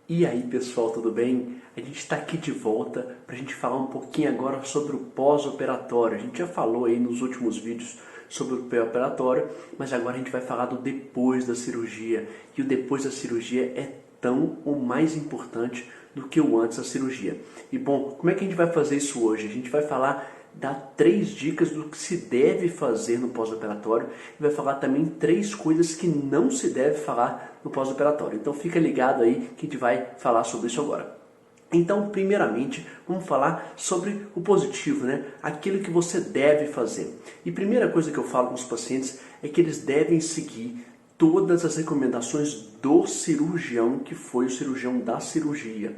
E aí pessoal, tudo bem? A gente está aqui de volta para a gente falar um pouquinho agora sobre o pós-operatório. A gente já falou aí nos últimos vídeos sobre o pré-operatório, mas agora a gente vai falar do depois da cirurgia. E o depois da cirurgia é tão ou mais importante do que o antes da cirurgia. E bom, como é que a gente vai fazer isso hoje? A gente vai falar, dar 3 dicas do que se deve fazer no pós-operatório e vai falar também 3 coisas que não se deve falar no pós-operatório. Então fica ligado aí que a gente vai falar sobre isso agora. Então, primeiramente, vamos falar sobre o positivo, né? Aquilo que você deve fazer. E a primeira coisa que eu falo com os pacientes é que eles devem seguir todas as recomendações do cirurgião, que foi o cirurgião da cirurgia.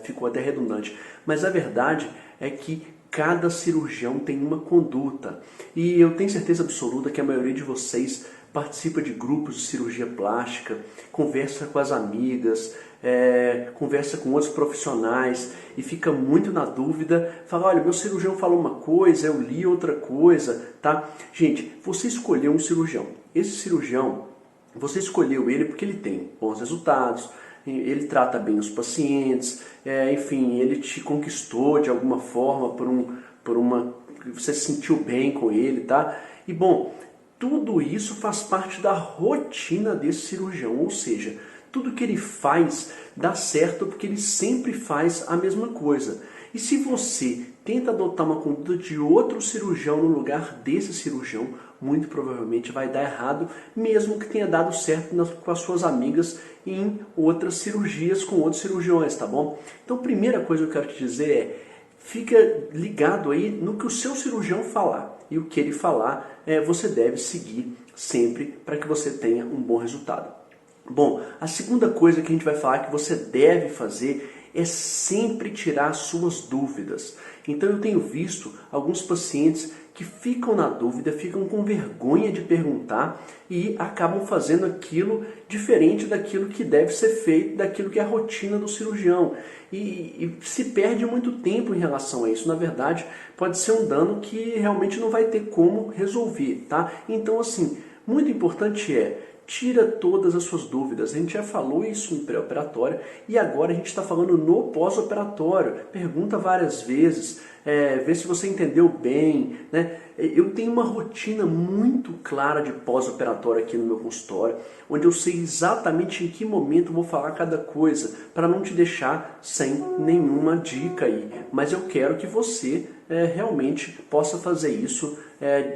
Ficou até redundante. Mas a verdade é que cada cirurgião tem uma conduta. E eu tenho certeza absoluta que a maioria de vocês participa de grupos de cirurgia plástica, conversa com as amigas, conversa com outros profissionais e fica muito na dúvida, fala, olha, meu cirurgião falou uma coisa, eu li outra coisa, tá? Gente, você escolheu um cirurgião. Esse cirurgião, você escolheu ele porque ele tem bons resultados, ele trata bem os pacientes, enfim, ele te conquistou de alguma forma você se sentiu bem com ele, tá? E bom, tudo isso faz parte da rotina desse cirurgião, ou seja, tudo que ele faz dá certo porque ele sempre faz a mesma coisa. E se você tenta adotar uma conduta de outro cirurgião no lugar desse cirurgião, muito provavelmente vai dar errado, mesmo que tenha dado certo com as suas amigas em outras cirurgias com outros cirurgiões, tá bom? Então, a primeira coisa que eu quero te dizer é, fica ligado aí no que o seu cirurgião falar. E o que ele falar, você deve seguir sempre para que você tenha um bom resultado. Bom, a segunda coisa que a gente vai falar que você deve fazer é sempre tirar as suas dúvidas. Então eu tenho visto alguns pacientes que ficam na dúvida, ficam com vergonha de perguntar e acabam fazendo aquilo diferente daquilo que deve ser feito, daquilo que é a rotina do cirurgião. E se perde muito tempo em relação a isso. Na verdade, pode ser um dano que realmente não vai ter como resolver, tá? Então, assim, muito importante tira todas as suas dúvidas. A gente já falou isso em pré-operatório e agora a gente está falando no pós-operatório. Pergunta várias vezes, vê se você entendeu bem, né? Eu tenho uma rotina muito clara de pós-operatório aqui no meu consultório, onde eu sei exatamente em que momento vou falar cada coisa, para não te deixar sem nenhuma dica aí. Mas eu quero que você realmente possa fazer isso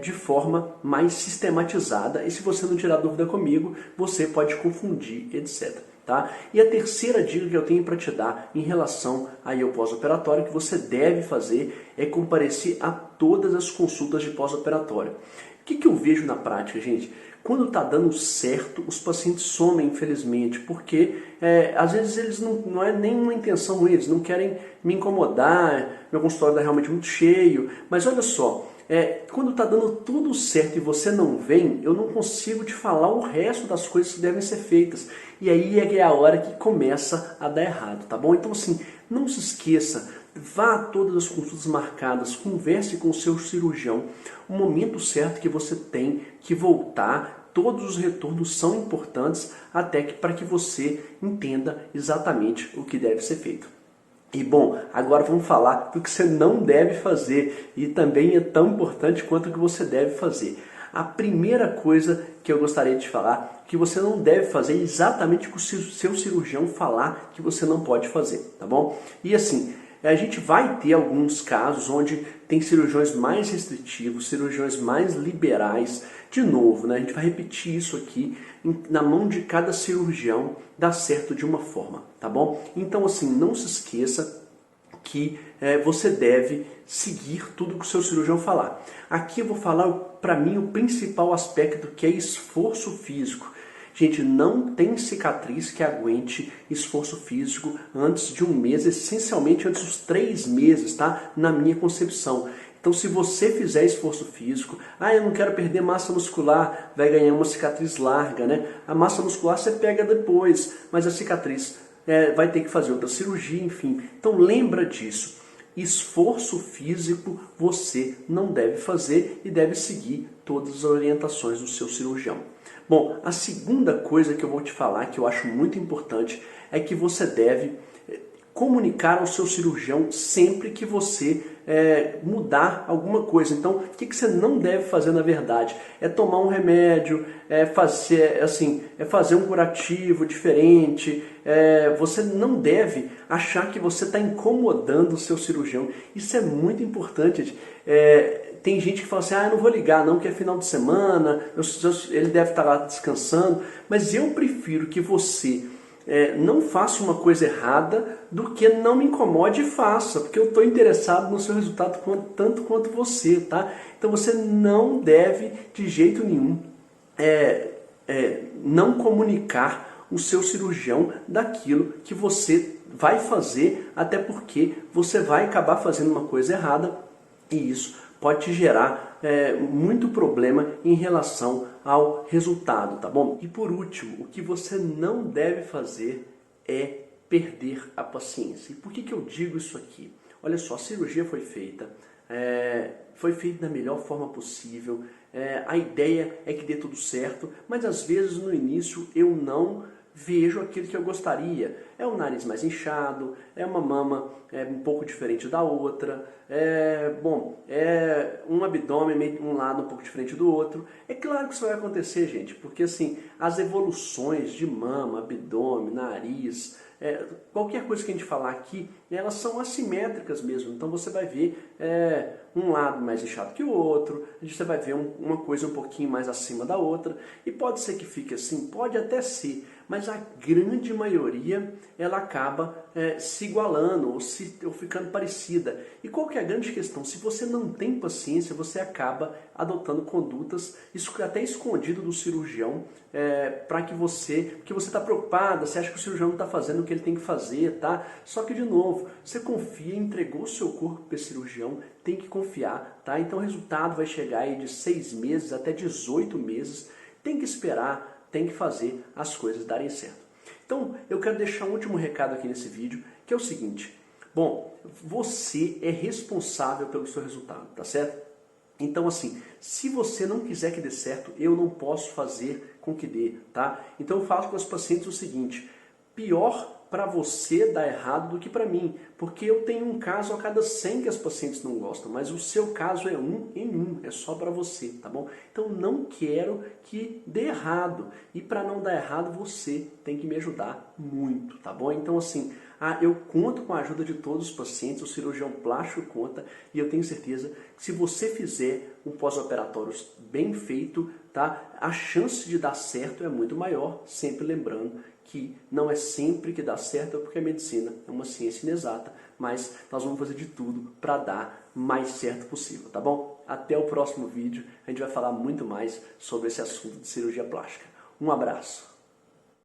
de forma mais sistematizada, e se você não tirar dúvida comigo, você pode confundir, etc. Tá? E a terceira dica que eu tenho para te dar em relação aí ao pós-operatório que você deve fazer é comparecer a todas as consultas de pós-operatório. O que eu vejo na prática, gente? Quando está dando certo, os pacientes somem, infelizmente, porque às vezes eles não é nenhuma intenção ruim, eles não querem me incomodar, meu consultório está realmente muito cheio, mas olha só, quando está dando tudo certo e você não vem, eu não consigo te falar o resto das coisas que devem ser feitas. E aí é a hora que começa a dar errado, tá bom? Então assim, não se esqueça, vá a todas as consultas marcadas, converse com o seu cirurgião. O momento certo que você tem que voltar, todos os retornos são importantes para que você entenda exatamente o que deve ser feito. E bom, agora vamos falar do que você não deve fazer e também é tão importante quanto o que você deve fazer. A primeira coisa que eu gostaria de te falar, que você não deve fazer exatamente o que o seu cirurgião falar que você não pode fazer, tá bom? E assim, a gente vai ter alguns casos onde tem cirurgiões mais restritivos, cirurgiões mais liberais. De novo, né, a gente vai repetir isso aqui, na mão de cada cirurgião dá certo de uma forma, tá bom? Então assim, não se esqueça que você deve seguir tudo que o seu cirurgião falar. Aqui eu vou falar, para mim, o principal aspecto que é esforço físico. Gente, não tem cicatriz que aguente esforço físico antes de um mês, essencialmente antes dos 3 meses, tá? Na minha concepção. Então, se você fizer esforço físico, eu não quero perder massa muscular, vai ganhar uma cicatriz larga, né? A massa muscular você pega depois, mas a cicatriz vai ter que fazer outra cirurgia, enfim. Então, lembra disso. Esforço físico você não deve fazer e deve seguir todas as orientações do seu cirurgião. Bom, a segunda coisa que eu vou te falar, que eu acho muito importante, é que você deve comunicar ao seu cirurgião sempre que você mudar alguma coisa. Então, o que você não deve fazer na verdade? É tomar um remédio, fazer um curativo diferente. Você não deve achar que você está incomodando o seu cirurgião. Isso é muito importante. Tem gente que fala assim, eu não vou ligar não, que é final de semana, ele deve estar lá descansando. Mas eu prefiro que você não faça uma coisa errada do que não me incomode e faça, porque eu estou interessado no seu resultado tanto quanto você, tá? Então você não deve de jeito nenhum não comunicar o seu cirurgião daquilo que você vai fazer, até porque você vai acabar fazendo uma coisa errada e isso pode te gerar muito problema em relação ao resultado, tá bom? E por último, o que você não deve fazer é perder a paciência. E por que eu digo isso aqui? Olha só, a cirurgia foi feita da melhor forma possível, a ideia é que dê tudo certo, mas às vezes no início eu não vejo aquilo que eu gostaria. É um nariz mais inchado, é uma mama um pouco diferente da outra, um abdômen, um lado um pouco diferente do outro. É claro que isso vai acontecer, gente, porque assim, as evoluções de mama, abdômen, nariz, qualquer coisa que a gente falar aqui, elas são assimétricas mesmo. Então você vai ver um lado mais inchado que o outro, você vai ver uma coisa um pouquinho mais acima da outra, e pode ser que fique assim, pode até ser, mas a grande maioria ela acaba se igualando ou ficando parecida. E qual que é a grande questão? Se você não tem paciência, você acaba adotando condutas, isso até escondido do cirurgião, porque você está preocupada, você acha que o cirurgião não está fazendo o que ele tem que fazer, tá? Só que, de novo, você confia, entregou o seu corpo para o cirurgião, tem que confiar, tá? Então o resultado vai chegar aí de 6 meses até 18 meses, tem que esperar, tem que fazer as coisas darem certo. Então, eu quero deixar um último recado aqui nesse vídeo, que é o seguinte. Bom, você é responsável pelo seu resultado, tá certo? Então, assim, se você não quiser que dê certo, eu não posso fazer com que dê, tá? Então, eu falo com os pacientes o seguinte, pior para você dar errado do que para mim, porque eu tenho um caso a cada 100 que as pacientes não gostam, mas o seu caso é 1 em 1, é só para você, tá bom? Então não quero que dê errado, e para não dar errado você tem que me ajudar muito, tá bom? Então assim, eu conto com a ajuda de todos os pacientes, o cirurgião plástico conta, e eu tenho certeza que se você fizer um pós-operatório bem feito, tá? A chance de dar certo é muito maior, sempre lembrando que não é sempre que dá certo, porque a medicina é uma ciência inexata, mas nós vamos fazer de tudo para dar mais certo possível, tá bom? Até o próximo vídeo, a gente vai falar muito mais sobre esse assunto de cirurgia plástica. Um abraço!